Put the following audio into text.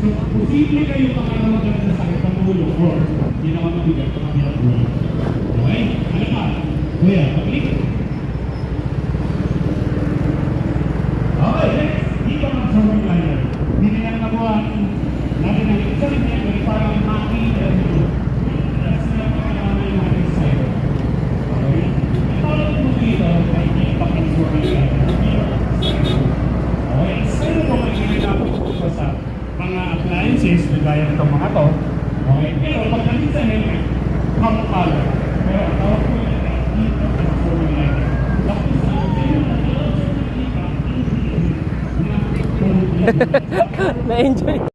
So, posible kayo makakaroon ng sakit ng ulo or pinakamabigat ng kabilang ulo. Okay? Ano pa? Kuya, pag-click. Okay, next. Dito ang zoning liner. Hindi na lang nabuha natin ang isa rin yan, parang makita nyo. That's na pagkakaroon yung ating side. Okay? Ang tawag mo dito ay impact ng zoning liner. Okay? Sino po may ginagawa ko sa mga appliances, gaya nitong mga to. Okay? Pero pag nandito sa helmet, kamukala. Pero ang tawag ko yun ay impact ng zoning liner. Tapos sa Na-enjoy.